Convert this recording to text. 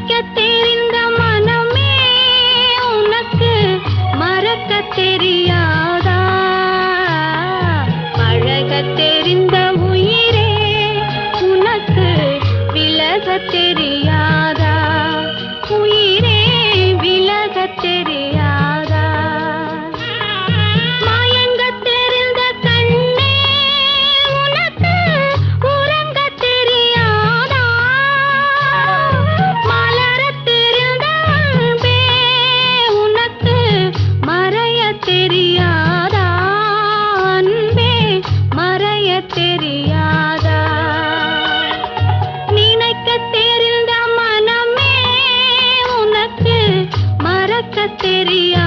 தெரிந்த மனமே உனக்கு மறக்க தெரியாதா? பழக தெரிந்த உயிரே உனக்கு விலக தெரியாதா? உயிரே விலக தெரியாதா? மயங்க தெரிந்த கண்ணே உனக்கு உறங்க தெரியாதா? மலர தெரிந்த அன்பே உனக்கு மறைய தெரியாதா? அன்பே மறைய தெரியாதா? நினைக்க தெரிந்த மனமே உனக்கு மறக்க தெரியாதா?